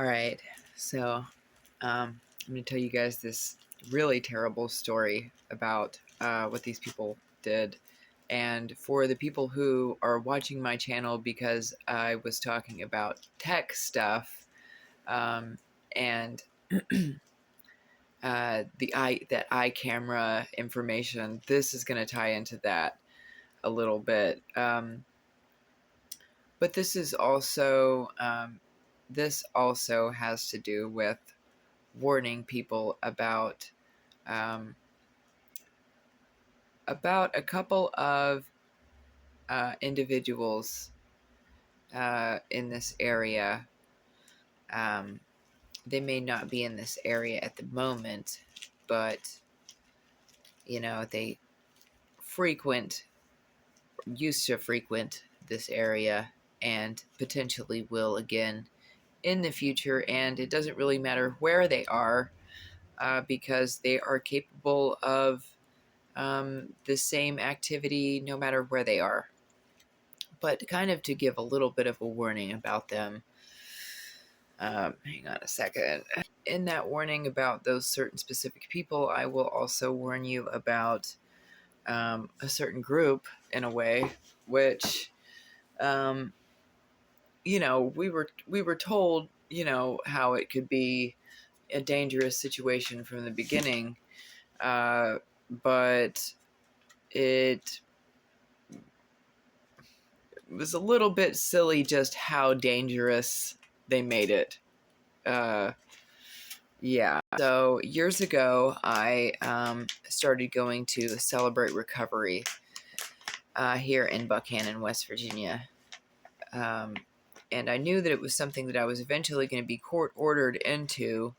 All right, so I'm going to tell you guys this really terrible story about what these people did. And for the people who are watching my channel because I was talking about tech stuff and that eye camera information, this is going to tie into that a little bit. But this also has to do with warning people um, about a couple of individuals in this area. They may not be in this area at the moment, but they used to frequent this area and potentially will again in the future. And it doesn't really matter where they are because they are capable of the same activity no matter where they are. But kind of to give a little bit of a warning about them. Hang on a second. In that warning about those certain specific people, I will also warn you about a certain group in a way, which, we were told, how it could be a dangerous situation from the beginning, but it was a little bit silly just how dangerous they made it. Yeah. So years ago, I started going to Celebrate Recovery here in Buckhannon, West Virginia. And I knew that it was something that I was eventually going to be court-ordered into.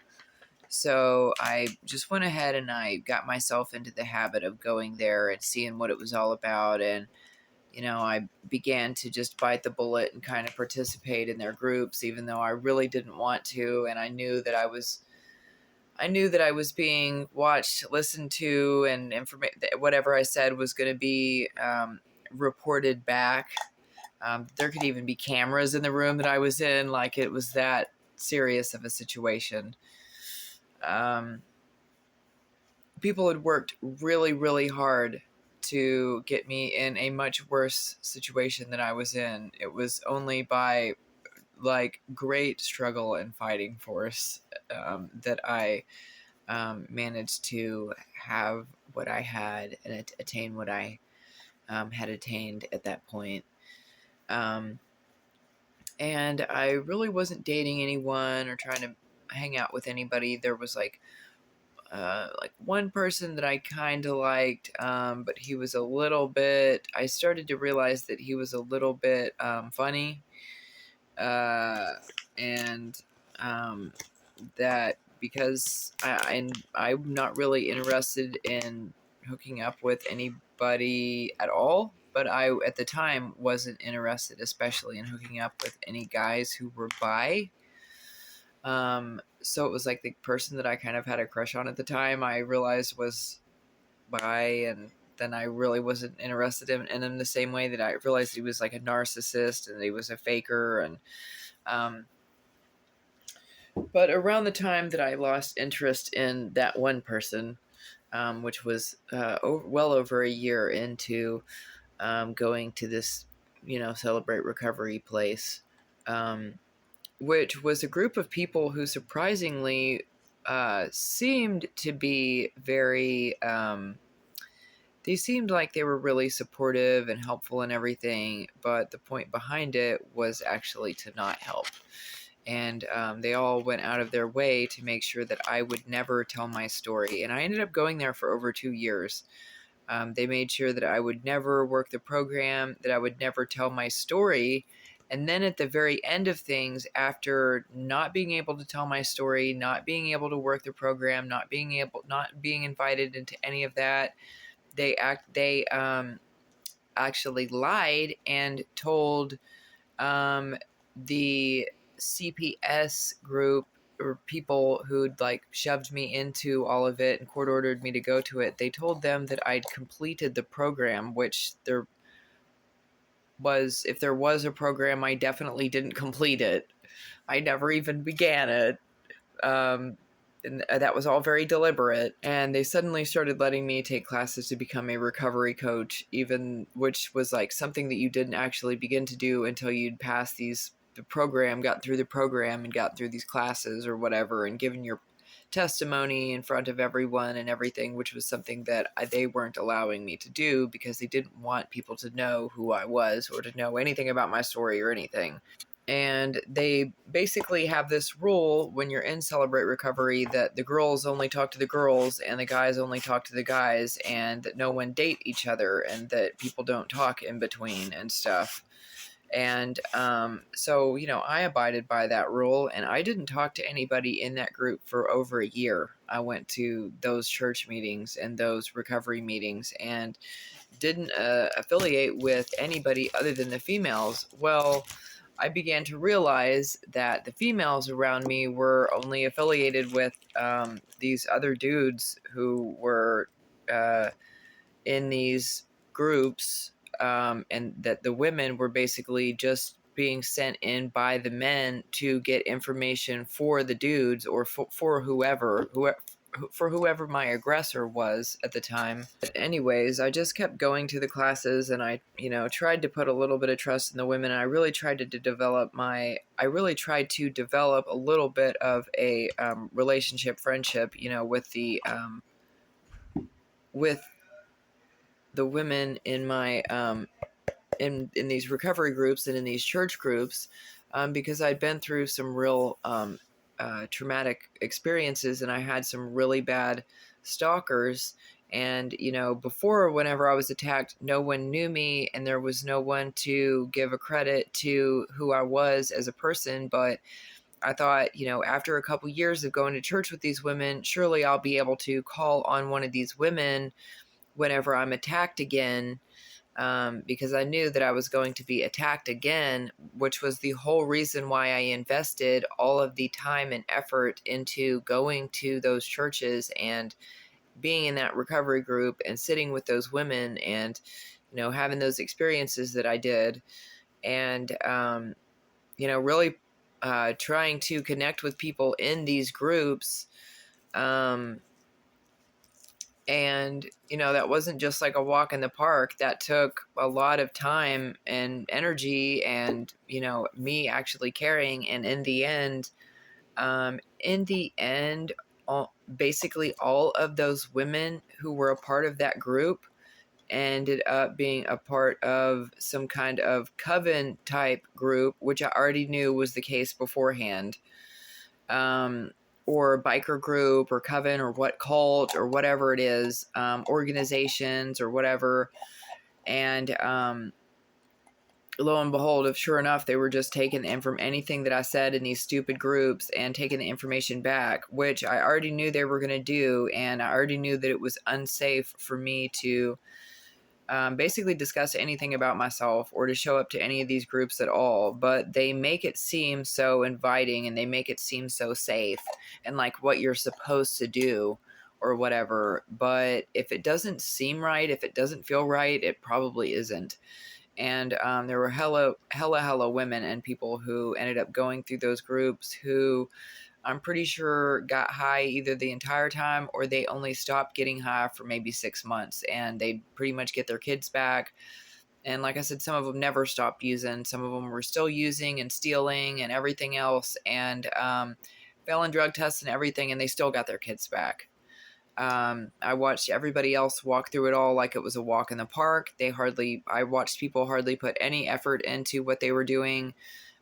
So I just went ahead and I got myself into the habit of going there and seeing what it was all about. And I began to just bite the bullet and kind of participate in their groups, even though I really didn't want to. And I knew that I was being watched, listened to, and whatever I said was going to be reported back. There could even be cameras in the room that I was in. Like, it was that serious of a situation. People had worked really, really hard to get me in a much worse situation than I was in. It was only by great struggle and fighting force that I managed to have what I had and attain what I had attained at that point. And I really wasn't dating anyone or trying to hang out with anybody. There was one person that I kind of liked, but he was a little bit, I started to realize that he was a little bit funny, and that because I'm not really interested in hooking up with anybody at all, but I at the time wasn't interested especially in hooking up with any guys who were bi. So it was like the person that I kind of had a crush on at the time, I realized was bi, and then I really wasn't interested in him the same way that I realized he was like a narcissist and he was a faker. And but around the time that I lost interest in that one person, which was well over a year into going to this, Celebrate Recovery place, which was a group of people who surprisingly seemed to be very, they seemed like they were really supportive and helpful and everything, but the point behind it was actually to not help. And they all went out of their way to make sure that I would never tell my story. And I ended up going there for over 2 years. They made sure that I would never work the program, that I would never tell my story. And then at the very end of things, after not being able to tell my story, not being able to work the program, not being invited into any of that, they actually lied and told the CPS group or people who'd shoved me into all of it and court ordered me to go to it. They told them that I'd completed the program, which if there was a program, I definitely didn't complete it. I never even began it. And that was all very deliberate. And they suddenly started letting me take classes to become a recovery coach, even which was like something that you didn't actually begin to do until you'd passed got through the program and got through these classes or whatever, and given your testimony in front of everyone and everything, which was something that they weren't allowing me to do because they didn't want people to know who I was or to know anything about my story or anything. And they basically have this rule when you're in Celebrate Recovery that the girls only talk to the girls and the guys only talk to the guys, and that no one date each other, and that people don't talk in between and stuff. And so, I abided by that rule, and I didn't talk to anybody in that group for over a year. I went to those church meetings and those recovery meetings and didn't affiliate with anybody other than the females. Well, I began to realize that the females around me were only affiliated with these other dudes who were in these groups, and that the women were basically just being sent in by the men to get information for the dudes, or for whoever my aggressor was at the time. But anyways, I just kept going to the classes, and I, tried to put a little bit of trust in the women. And I really tried to develop a little bit of a relationship, friendship, with the women in my in these recovery groups and in these church groups, because I'd been through some real traumatic experiences, and I had some really bad stalkers. And before, whenever I was attacked, no one knew me, and there was no one to give a credit to who I was as a person. But I thought, after a couple years of going to church with these women, surely I'll be able to call on one of these women whenever I'm attacked again, because I knew that I was going to be attacked again, which was the whole reason why I invested all of the time and effort into going to those churches and being in that recovery group and sitting with those women and, having those experiences that I did, and, really trying to connect with people in these groups. And, that wasn't just like a walk in the park. That took a lot of time and energy and, me actually caring. And in the end, basically all of those women who were a part of that group ended up being a part of some kind of coven type group, which I already knew was the case beforehand. Or biker group or coven or what cult or whatever it is, organizations or whatever. And lo and behold, sure enough, they were just taking anything that I said in these stupid groups and taking the information back, which I already knew they were going to do. And I already knew that it was unsafe for me to basically discuss anything about myself or to show up to any of these groups at all. But they make it seem so inviting, and they make it seem so safe and like what you're supposed to do or whatever. But if it doesn't seem right, if it doesn't feel right, it probably isn't. And there were hella women and people who ended up going through those groups who I'm pretty sure got high either the entire time, or they only stopped getting high for maybe 6 months, and they pretty much get their kids back. And like I said, some of them never stopped using. Some of them were still using and stealing and everything else, and fell in drug tests and everything, and they still got their kids back. I watched everybody else walk through it all like it was a walk in the park. I watched people hardly put any effort into what they were doing.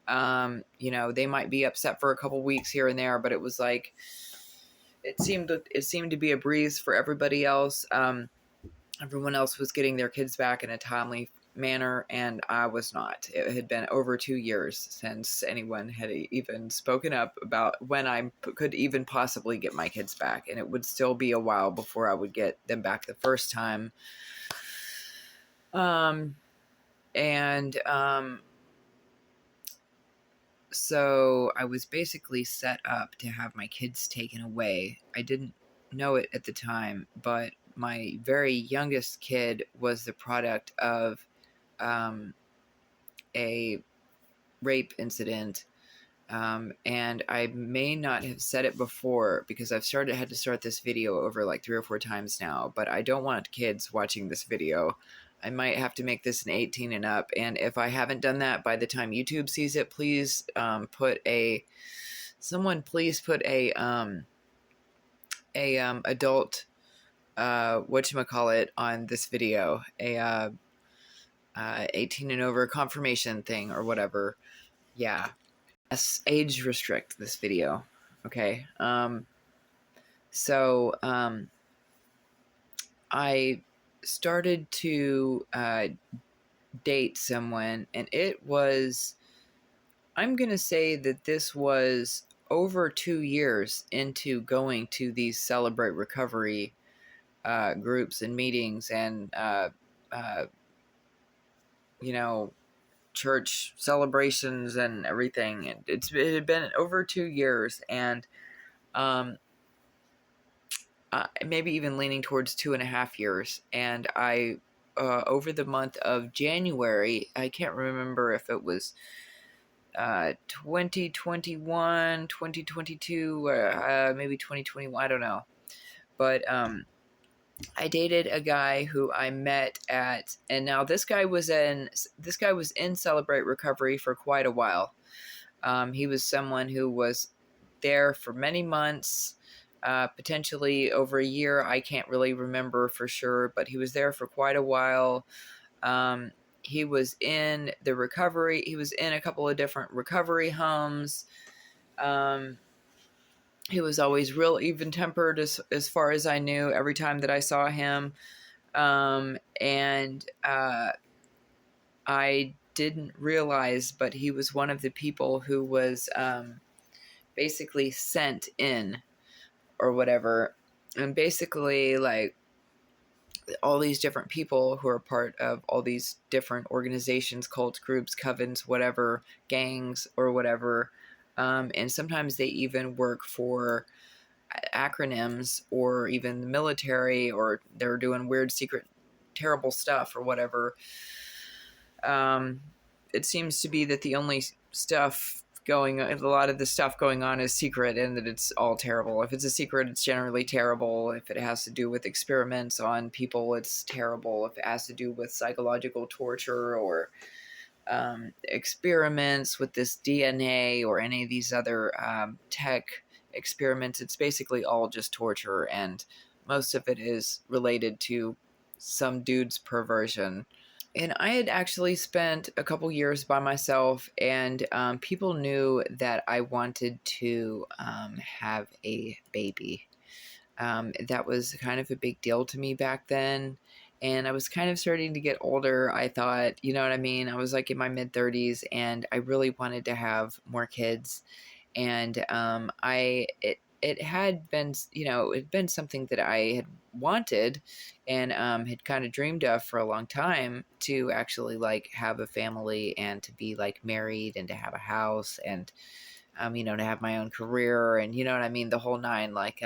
They might be upset for a couple weeks here and there, but it was like, it seemed to be a breeze for everybody else. Everyone else was getting their kids back in a timely manner, and I was not. It had been over 2 years since anyone had even spoken up about when I could even possibly get my kids back, and it would still be a while before I would get them back the first time. So I was basically set up to have my kids taken away. I didn't know it at the time, but my very youngest kid was the product of a rape incident And I may not have said it before because I've had to start this video over like 3 or 4 times now, but I don't want kids watching this video. I might have to make this an 18 and up. And if I haven't done that by the time YouTube sees it, please someone please put a adult whatchamacallit on this video, 18 and over confirmation thing or whatever. Yeah. Yes, age restrict this video. Okay. So I started to date someone, and I'm going to say that this was over 2 years into going to these Celebrate Recovery groups and meetings and, you know, church celebrations and everything. It had been over 2 years, and maybe even leaning towards 2.5 years. And I, over the month of January, I can't remember if it was 2021, 2022, maybe 2021, I don't know. But I dated a guy who I met at, and now this guy was in Celebrate Recovery for quite a while. He was someone who was there for many months, potentially over a year. I can't really remember for sure, but he was there for quite a while. He was in the recovery. He was in a couple of different recovery homes. He was always real even-tempered as far as I knew every time that I saw him. And I didn't realize, but he was one of the people who was basically sent in or whatever. And basically, like, all these different people who are part of all these different organizations, cults, groups, covens, whatever, gangs or whatever. And sometimes they even work for acronyms or even the military, or they're doing weird, secret, terrible stuff or whatever. It seems to be that a lot of the stuff going on is secret, and that it's all terrible. If it's a secret, it's generally terrible. If it has to do with experiments on people, it's terrible. If it has to do with psychological torture or experiments with this DNA or any of these other tech experiments, it's basically all just torture, and most of it is related to some dude's perversion. And I had actually spent a couple years by myself, and people knew that I wanted to have a baby. That was kind of a big deal to me back then. And I was kind of starting to get older. I thought, you know what I mean? I was like in my mid-30s, and I really wanted to have more kids. And it had been, it'd been something that I had wanted and had kind of dreamed of for a long time, to actually like have a family and to be like married and to have a house and, to have my own career and, you know what I mean? The whole nine, like,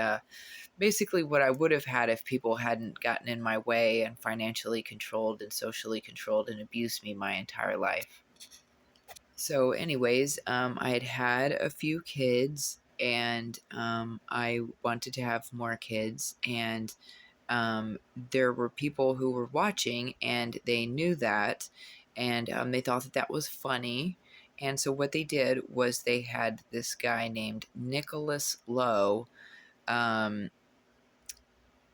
basically what I would have had if people hadn't gotten in my way and financially controlled and socially controlled and abused me my entire life. So anyways, I had a few kids, and I wanted to have more kids, and there were people who were watching, and they knew that, and they thought that was funny. And so what they did was they had this guy named Nicolas Lowe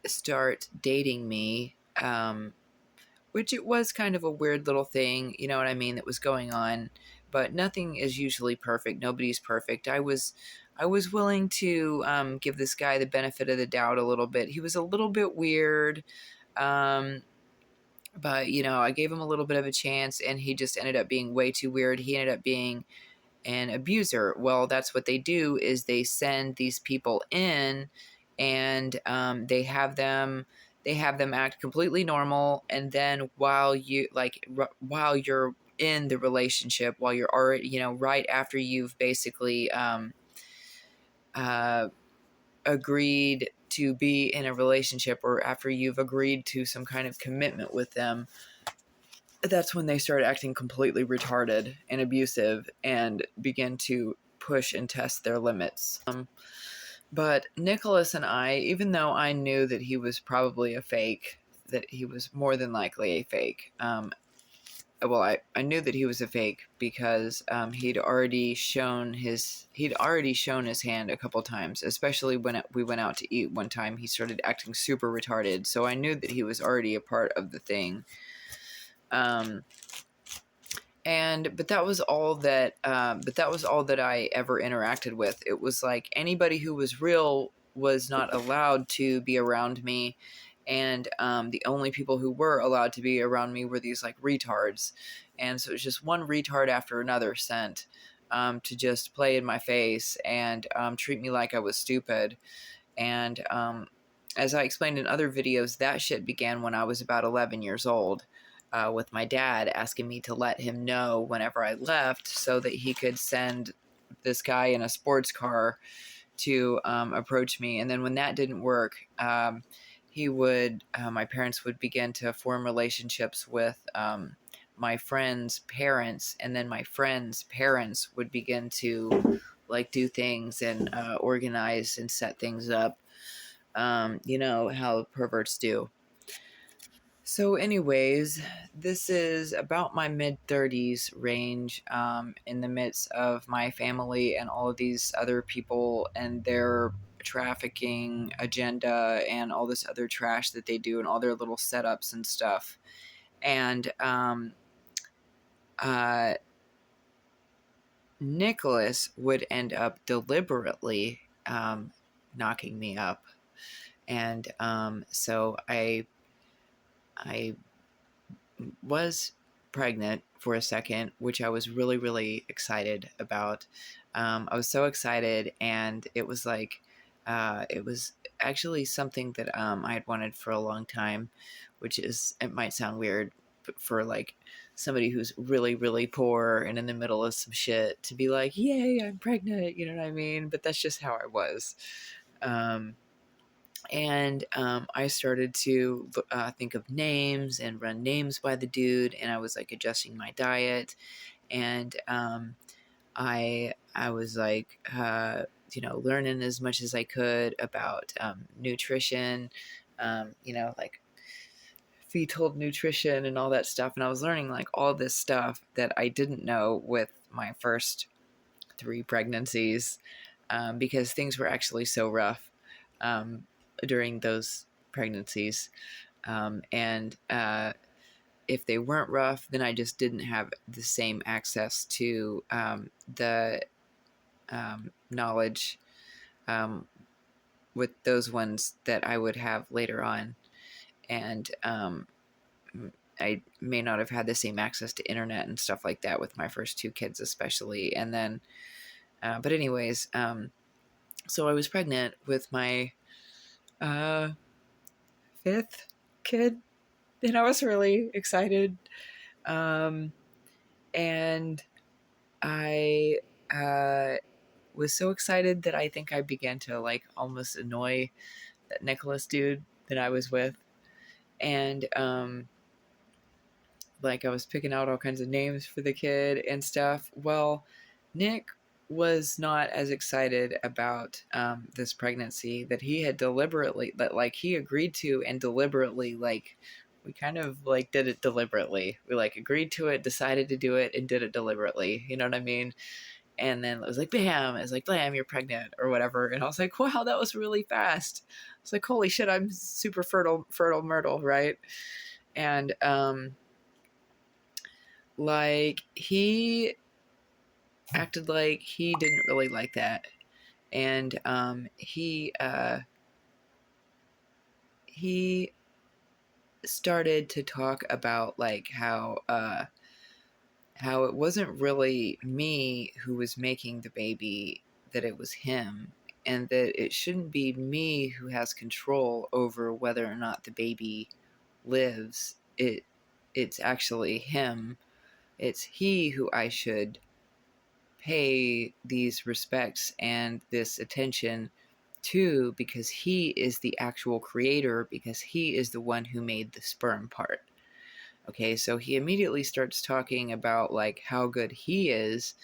start dating me, which it was kind of a weird little thing, you know what I mean, that was going on. But nothing is usually perfect. Nobody's perfect. I was willing to give this guy the benefit of the doubt a little bit. He was a little bit weird, but I gave him a little bit of a chance, and he just ended up being way too weird. He ended up being an abuser. Well, that's what they do, is they send these people in, and they have them act completely normal, and then while you're in the relationship, while you're already, right after you've basically agreed to be in a relationship, or after you've agreed to some kind of commitment with them, that's when they start acting completely retarded and abusive and begin to push and test their limits. But Nicolas and I, even though I knew that he was probably a fake, that he was more than likely a fake, well, I knew that he was a fake because he'd already shown his hand a couple times, especially when we went out to eat one time. He started acting super retarded, so I knew that he was already a part of the thing. But that was all that I ever interacted with. It was like anybody who was real was not allowed to be around me, and the only people who were allowed to be around me were these like retards. And so it was just one retard after another sent to just play in my face and treat me like I was stupid. And as I explained in other videos, that shit began when I was about 11 years old. With my dad asking me to let him know whenever I left so that he could send this guy in a sports car to approach me. And then when that didn't work, my parents would begin to form relationships with my friends' parents, and then my friends' parents would begin to like do things and organize and set things up. You know how perverts do. So anyways, this is about my mid-30s range, in the midst of my family and all of these other people and their trafficking agenda and all this other trash that they do and all their little setups and stuff. And Nicholas would end up deliberately knocking me up. And so I was pregnant for a second, which I was really, really excited about. I was so excited, and it was like, it was actually something that I had wanted for a long time, which is, it might sound weird, but for like somebody who's really, really poor and in the middle of some shit to be like, yay, I'm pregnant, you know what I mean? But that's just how I was. And I started to think of names and run names by the dude, and I was like adjusting my diet, and I was like learning as much as I could about nutrition, like fetal nutrition and all that stuff, and I was learning like all this stuff that I didn't know with my first 3 pregnancies, because things were actually so rough during those pregnancies. And if they weren't rough, then I just didn't have the same access to the knowledge with those ones that I would have later on. And I may not have had the same access to internet and stuff like that with my first 2 kids, especially. And then, but anyways, so I was pregnant with my 5th kid, and I was really excited. And I was so excited that I think I began to like almost annoy that Nicolas dude that I was with. And like I was picking out all kinds of names for the kid and stuff. Well, Nick was not as excited about this pregnancy that he had deliberately, that like he agreed to, and deliberately, like we kind of like did it deliberately. We like agreed to it, decided to do it, and did it deliberately. You know what I mean? And then it was like, bam, it's like, blam, you're pregnant or whatever. And I was like, wow, that was really fast. I was like, holy shit, I'm super fertile myrtle, right? And like he acted like he didn't really like that. And he started to talk about like how it wasn't really me who was making the baby, that it was him, and that it shouldn't be me who has control over whether or not the baby lives. It's actually him. It's he who I should pay these respects and this attention to, because he is the actual creator, because he is the one who made the sperm part. Okay, so he immediately starts talking about like how good he is,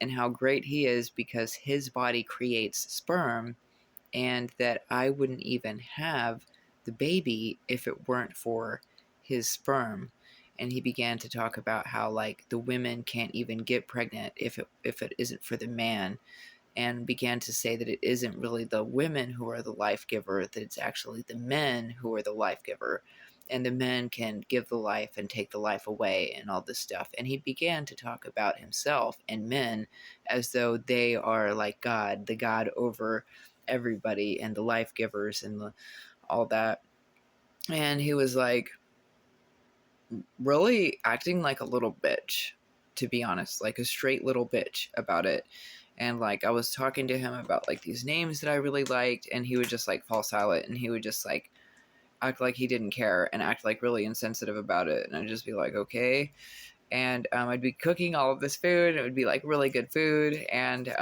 and how great he is because his body creates sperm, and that I wouldn't even have the baby if it weren't for his sperm. And he began to talk about how like the women can't even get pregnant if it isn't for the man, and began to say that it isn't really the women who are the life giver, that it's actually the men who are the life giver, and the men can give the life and take the life away and all this stuff. And he began to talk about himself and men as though they are like God, the God over everybody and the life givers and all that. And he was like really acting like a little bitch, to be honest, like a straight little bitch about it. And like I was talking to him about like these names that I really liked, and he would just like fall silent, and he would just like act like he didn't care and act like really insensitive about it. And I'd just be like, okay. And I'd be cooking all of this food, and it would be like really good food. And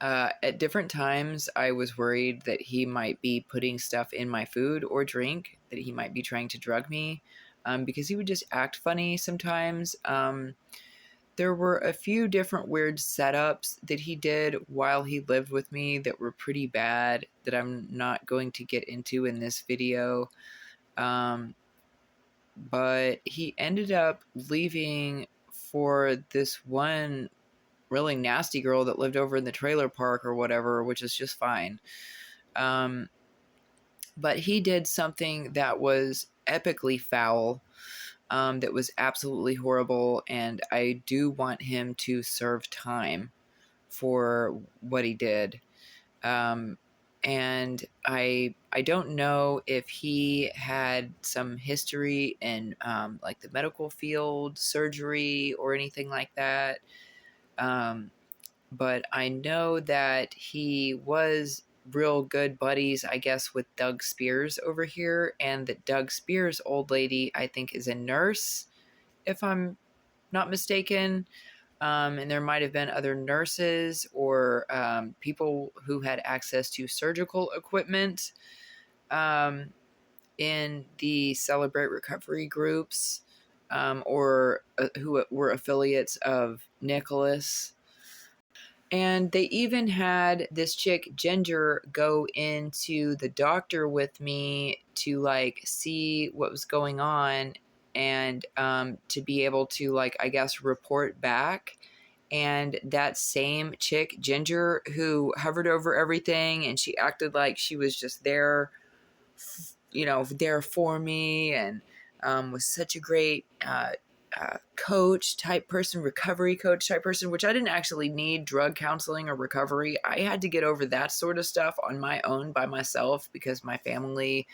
at different times, I was worried that he might be putting stuff in my food or drink, that he might be trying to drug me, because he would just act funny sometimes. There were a few different weird setups that he did while he lived with me that were pretty bad, that I'm not going to get into in this video. But he ended up leaving for this one really nasty girl that lived over in the trailer park or whatever, which is just fine. But he did something that was epically foul, that was absolutely horrible, and I do want him to serve time for what he did. And I don't know if he had some history in like the medical field, surgery, or anything like that. But I know that he was real good buddies, I guess, with Doug Spears over here, and that Doug Spears' old lady, I think, is a nurse, if I'm not mistaken. And there might have been other nurses or people who had access to surgical equipment in the Celebrate Recovery groups, or who were affiliates of Nicolas. And they even had this chick, Ginger, go into the doctor with me to like see what was going on, and to be able to like, I guess, report back. And that same chick, Ginger, who hovered over everything, and she acted like she was just there, there for me, and was such a great coach type person, recovery coach type person, which I didn't actually need drug counseling or recovery. I had to get over that sort of stuff on my own by myself because my family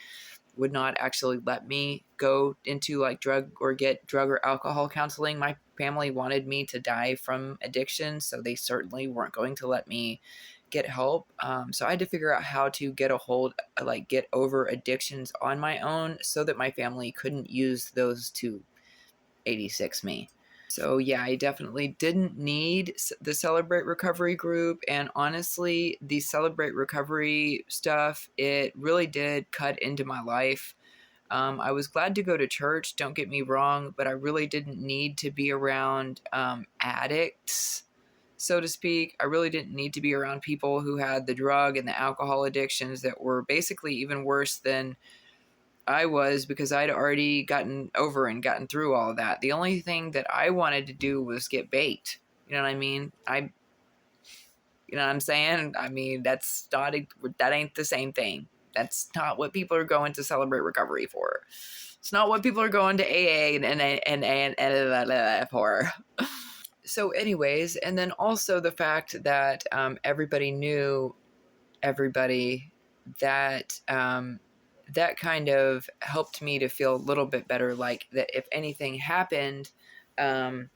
would not actually let me go into like drug or get drug or alcohol counseling. My family wanted me to die from addiction, so they certainly weren't going to let me get help. So I had to figure out how to get over addictions on my own so that my family couldn't use those to 86 me. So yeah, I definitely didn't need the Celebrate Recovery group. And honestly, the Celebrate Recovery stuff, it really did cut into my life. I was glad to go to church, don't get me wrong, but I really didn't need to be around addicts, so to speak. I really didn't need to be around people who had the drug and the alcohol addictions that were basically even worse than I was, because I'd already gotten over and gotten through all of that. The only thing that I wanted to do was get baked. You know what I mean? You know what I'm saying? I mean, that ain't the same thing. That's not what people are going to Celebrate Recovery for. It's not what people are going to AA and for. So anyways, and then also the fact that everybody knew everybody, that that kind of helped me to feel a little bit better, like that if anything happened, that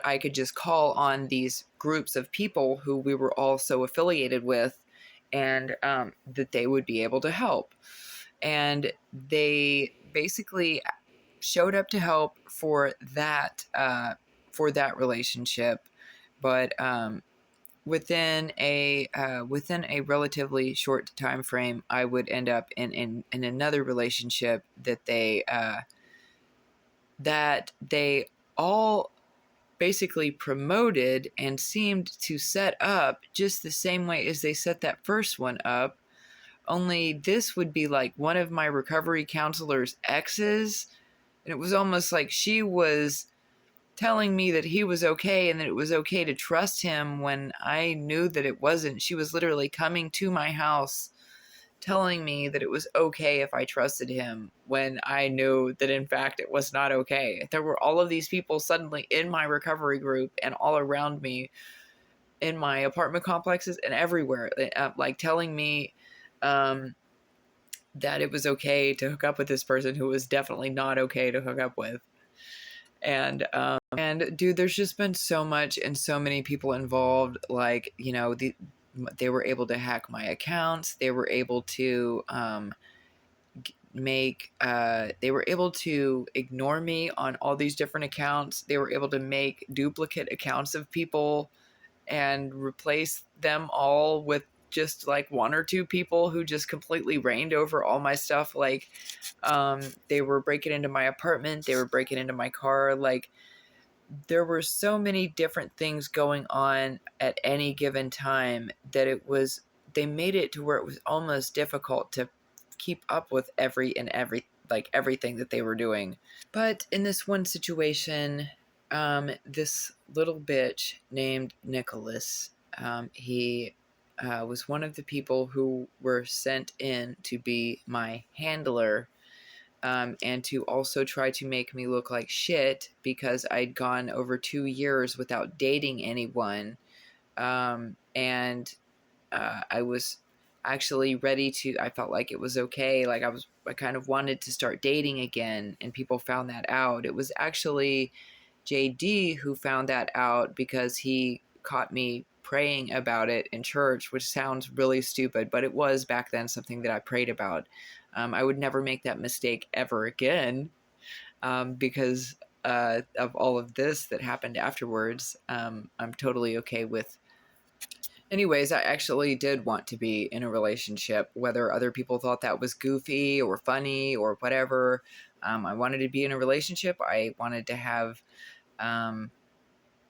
I could just call on these groups of people who we were all so affiliated with, and that they would be able to help. And they basically showed up to help for that relationship. But within a relatively short time frame, I would end up in another relationship that they all basically promoted and seemed to set up just the same way as they set that first one up. Only this would be like one of my recovery counselor's exes. And it was almost like she was telling me that he was okay and that it was okay to trust him when I knew that it wasn't. She was literally coming to my house telling me that it was okay if I trusted him when I knew that in fact it was not okay. There were all of these people suddenly in my recovery group and all around me in my apartment complexes and everywhere, like telling me that it was okay to hook up with this person who was definitely not okay to hook up with. And dude, there's just been so much and so many people involved. Like, they were able to hack my accounts. They were able to they were able to ignore me on all these different accounts. They were able to make duplicate accounts of people and replace them all with just like one or two people who just completely reigned over all my stuff. Like, they were breaking into my apartment. They were breaking into my car. Like, there were so many different things going on at any given time that they made it to where it was almost difficult to keep up with everything that they were doing. But in this one situation, this little bitch named Nicolas, he was one of the people who were sent in to be my handler, and to also try to make me look like shit because I'd gone over 2 years without dating anyone. And I was actually I felt like it was okay. Like, I kind of wanted to start dating again, and people found that out. It was actually JD who found that out because he caught me praying about it in church, which sounds really stupid, but it was back then something that I prayed about. I would never make that mistake ever again, because of all of this that happened afterwards. I'm totally okay with. Anyways, I actually did want to be in a relationship, whether other people thought that was goofy or funny or whatever. I wanted to be in a relationship. I wanted to have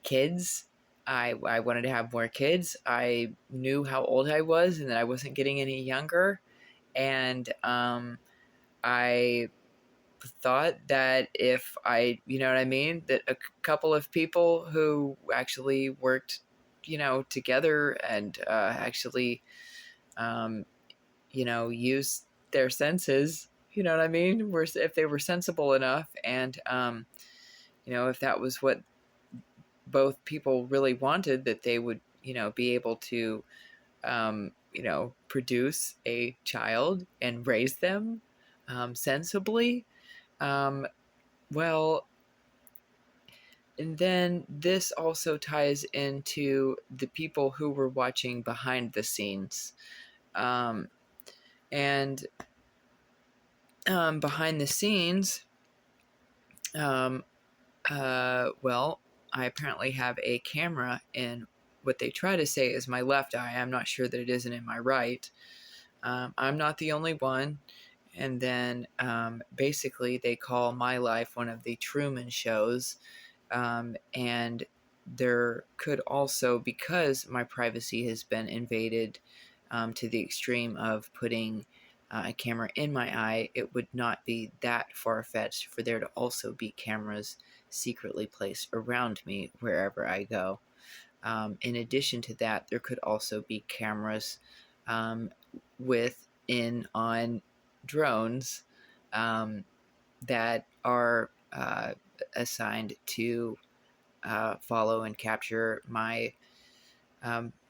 kids. I wanted to have more kids. I knew how old I was and that I wasn't getting any younger. And I thought that if you know what I mean, that a couple of people who actually worked, together and actually, used their senses, you know what I mean, if they were sensible enough, and if that was what both people really wanted, that they would, be able to, produce a child and raise them sensibly. Well, and then this also ties into the people who were watching behind the scenes. And behind the scenes, well, I apparently have a camera in what they try to say is my left eye. I'm not sure that it isn't in my right. I'm not the only one. And then basically they call my life one of the Truman shows. And there could also, because my privacy has been invaded to the extreme of putting a camera in my eye, it would not be that far-fetched for there to also be cameras secretly placed around me wherever I go. In addition to that, there could also be cameras on drones that are assigned to follow and capture my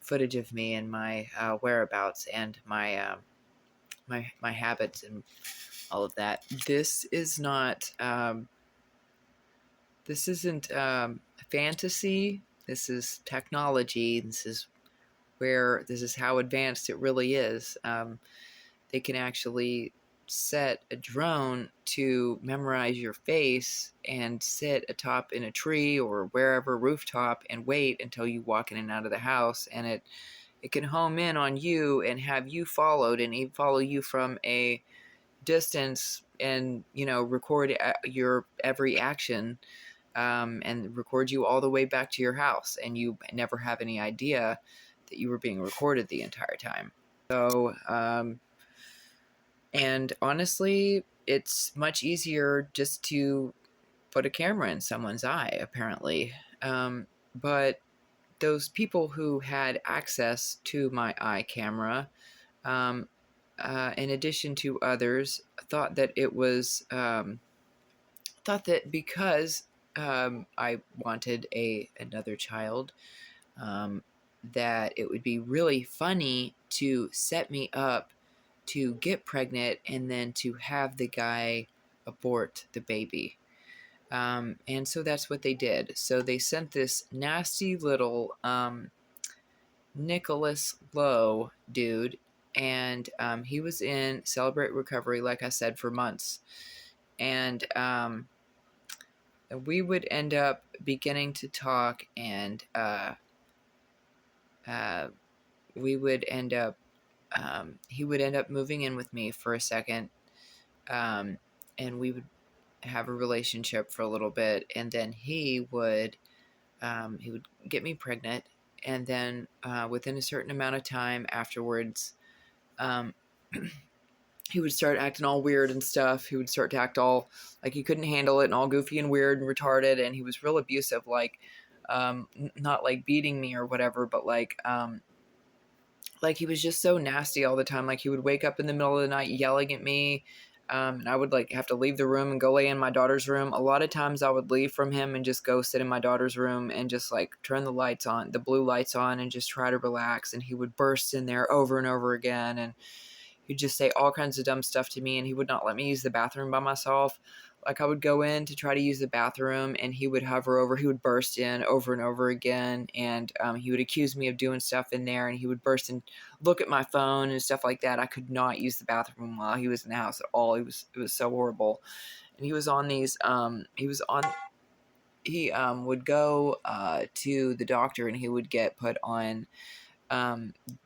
footage of me and my whereabouts and my habits and all of that. This isn't fantasy. This is technology. This is how advanced it really is. They can actually set a drone to memorize your face and sit atop in a tree or wherever rooftop and wait until you walk in and out of the house, and it can home in on you and have you followed and follow you from a distance and record your every action. and record you all the way back to your house, and you never have any idea that you were being recorded the entire time. So, and honestly, it's much easier just to put a camera in someone's eye, apparently. But those people who had access to my eye camera, um, in addition to others, thought that it was thought that because I wanted another child, um, that it would be really funny to set me up to get pregnant and then to have the guy abort the baby. And so that's what they did. So they sent this nasty little Nicolas Lowe dude, and he was in Celebrate Recovery, like I said, for months. And we would end up beginning to talk, and we would end up, he would end up moving in with me for a second, and we would have a relationship for a little bit, and then he would get me pregnant, and then within a certain amount of time afterwards, um, he would start acting all weird and stuff. He would start to act all like he couldn't handle it and all goofy and weird and retarded, and he was real abusive, like not like beating me or whatever, but like he was just so nasty all the time. Like he would wake up in the middle of the night yelling at me, and I would like have to leave the room and go lay in my daughter's room. A lot of times I would leave from him and just go sit in my daughter's room and just like turn the lights on, the blue lights on, and just try to relax. And he would burst in there over and over again, and he'd just say all kinds of dumb stuff to me, and he would not let me use the bathroom by myself. Like I would go in to try to use the bathroom, and he would hover over, he would burst in over and over again, and he would accuse me of doing stuff in there, and he would burst and look at my phone and stuff like that. I could not use the bathroom while he was in the house at all. It was so horrible. And he was on these, he would go to the doctor, and he would get put on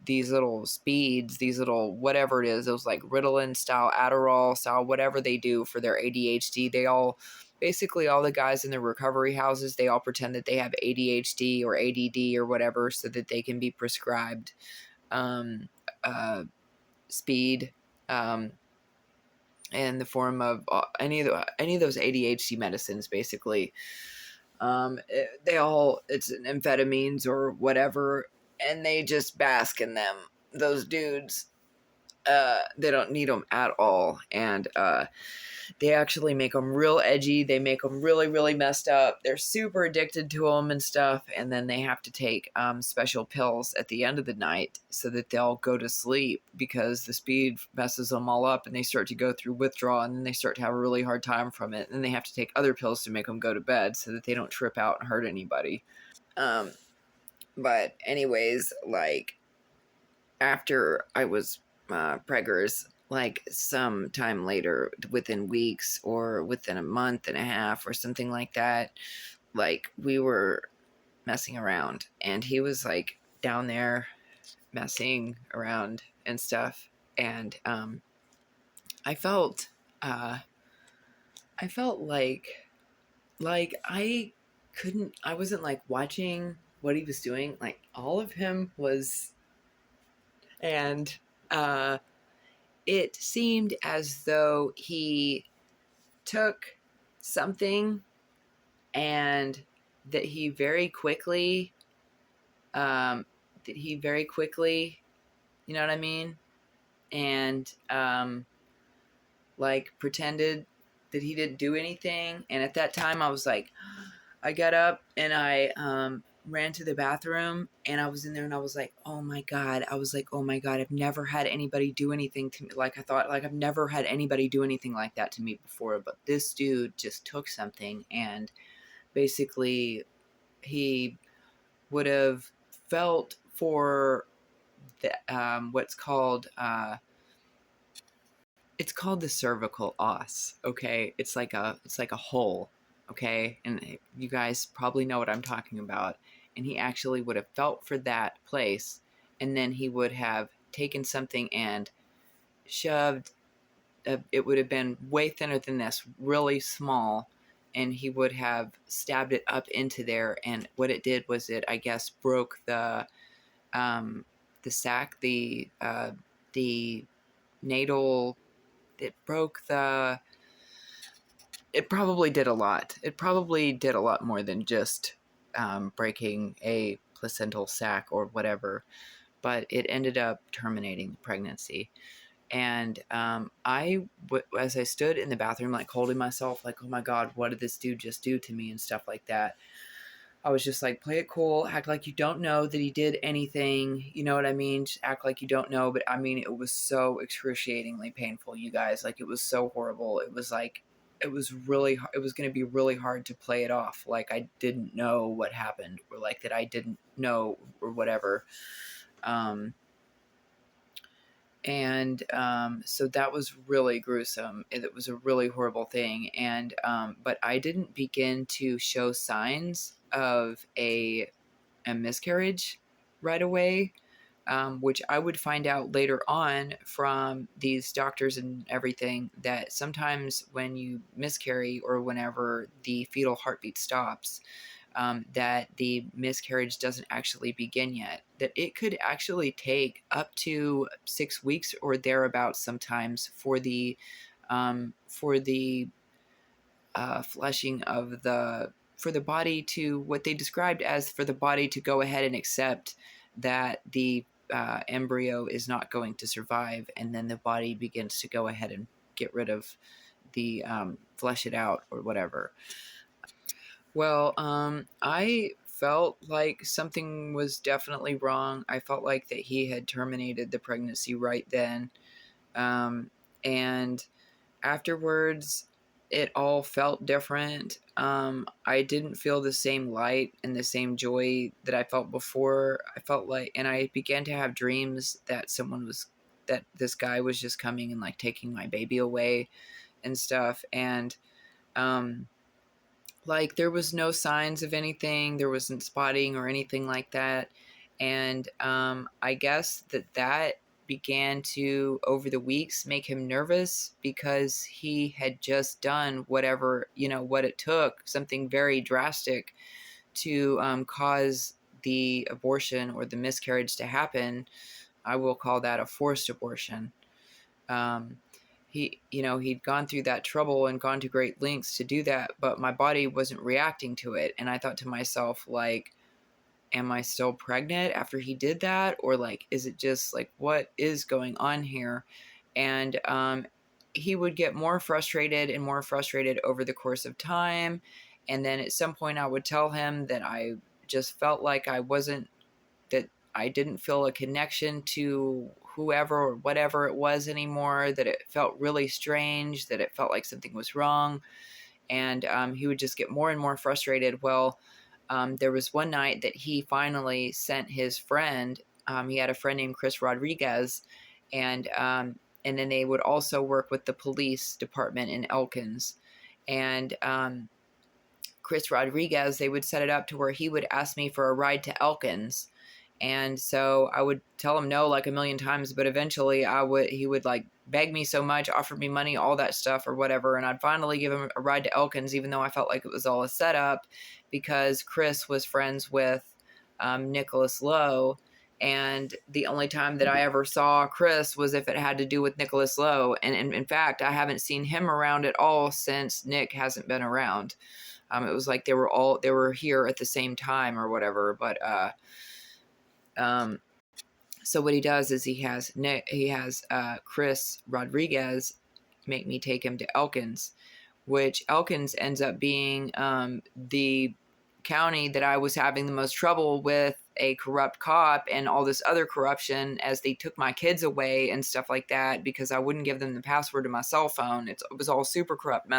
these little speeds, these little whatever it is, those like Ritalin style, Adderall style, whatever they do for their ADHD. They all, basically all the guys in the recovery houses, they all pretend that they have ADHD or ADD or whatever, so that they can be prescribed um, speed in the form of any of those ADHD medicines, basically. They all, it's amphetamines or whatever, and they just bask in them. Those dudes, they don't need them at all, and they actually make them real edgy. They make them really, really messed up. They're super addicted to them and stuff, and then they have to take special pills at the end of the night so that they'll go to sleep, because the speed messes them all up, and they start to go through withdrawal, and then they start to have a really hard time from it, and they have to take other pills to make them go to bed so that they don't trip out and hurt anybody. But anyways, like after I was preggers, like some time later, within weeks or within a month and a half or something like that, like we were messing around, and he was like down there messing around and stuff, and I felt I felt like I wasn't like watching what he was doing, like all of him was, and it seemed as though he took something, and that he very quickly, that he very quickly, you know what I mean? And like pretended that he didn't do anything. And at that time I was like, I got up and I ran to the bathroom, and I was in there, and I was like, oh my God. I was like, oh my God, I've never had anybody do anything to me. Like I thought, like I've never had anybody do anything like that to me before. But this dude just took something, and basically he would have felt for the, what's called, it's called the cervical os. Okay. It's like a hole. Okay. And you guys probably know what I'm talking about. And he actually would have felt for that place. And then he would have taken something and shoved, it would have been way thinner than this, really small. and he would have stabbed it up into there. And what it did was it, I guess, broke the sac, the natal. It broke the. It probably did a lot. It probably did a lot more than just breaking a placental sac or whatever. But it ended up terminating the pregnancy. And as I stood in the bathroom, like holding myself, like, oh my God, what did this dude just do to me and stuff like that? I was just like, play it cool, act like you don't know that he did anything. You know what I mean? Just act like you don't know. But I mean, it was so excruciatingly painful, you guys. Like, it was so horrible. It was like, it was going to be really hard to play it off. Like, I didn't know what happened, or like that I didn't know, or whatever. So that was really gruesome. It was a really horrible thing. But I didn't begin to show signs of a miscarriage right away, which I would find out later on from these doctors and everything, that sometimes when you miscarry or whenever the fetal heartbeat stops, that the miscarriage doesn't actually begin yet, that it could actually take up to 6 weeks or thereabouts sometimes for the fleshing of for the body to, what they described as, for the body to go ahead and accept that the embryo is not going to survive, and then the body begins to go ahead and get rid of the flesh it out or whatever. Well, I felt like something was definitely wrong. I felt like that he had terminated the pregnancy right then. And afterwards, it all felt different. I didn't feel the same light and the same joy that I felt before. I felt like, and I began to have dreams that that this guy was just coming and like taking my baby away and stuff. And, like, there was no signs of anything. There wasn't spotting or anything like that. And I guess that began to, over the weeks, make him nervous, because he had just done whatever, what it took, something very drastic to cause the abortion or the miscarriage to happen. I will call that a forced abortion. He'd gone through that trouble and gone to great lengths to do that, but my body wasn't reacting to it. And I thought to myself, like, am I still pregnant after he did that? Or like, is it just like, what is going on here? And he would get more frustrated and more frustrated over the course of time. And then at some point I would tell him that I just felt like that I didn't feel a connection to whoever or whatever it was anymore, that it felt really strange, that it felt like something was wrong. And he would just get more and more frustrated. Well, there was one night that he finally sent his friend. He had a friend named Chris Rodriguez, and then they would also work with the police department in Elkins. And Chris Rodriguez, they would set it up to where he would ask me for a ride to Elkins. And so I would tell him no like a million times, but eventually he would like beg me so much, offer me money, all that stuff or whatever. And I'd finally give him a ride to Elkins, even though I felt like it was all a setup, because Chris was friends with Nicolas Lowe. And the only time that I ever saw Chris was if it had to do with Nicolas Lowe. And in fact, I haven't seen him around at all since Nick hasn't been around. It was like they were here at the same time or whatever. But, so what he does is he has Chris Rodriguez make me take him to Elkins, which Elkins ends up being the county that I was having the most trouble with a corrupt cop and all this other corruption, as they took my kids away and stuff like that because I wouldn't give them the password to my cell phone. It was all super corrupt mess.